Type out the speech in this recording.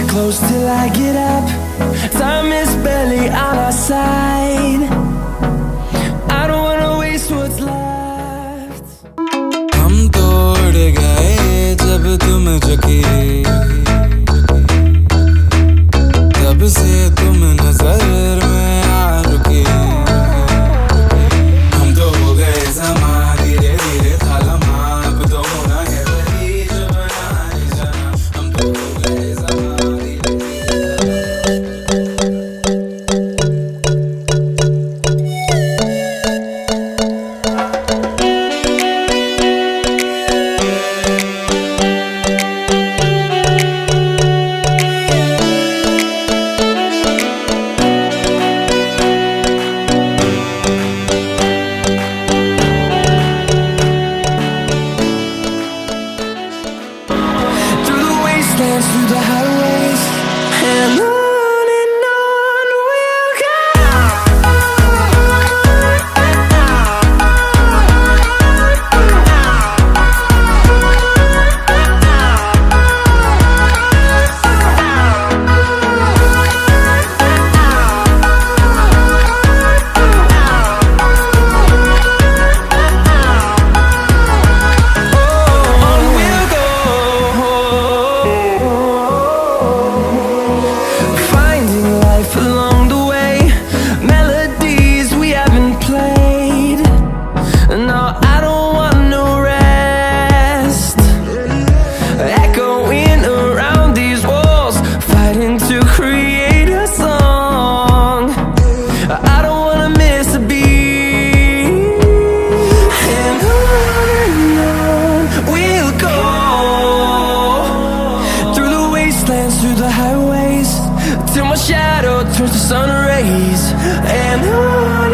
close till I get up. Time is barely on our side. I don't wanna waste what's left. हम तोड़ गए जब तुम झुकी, तब से तुम नजर में आ रुकी। हम तो हो गए समा, धीरे धीरे था लम्हा, अब तो होना है वही जो बना है जाना। हम तो हो गए समा, धीरे through the highways, and on we'll go. Through the highways, till my shadow turns to sun rays, and on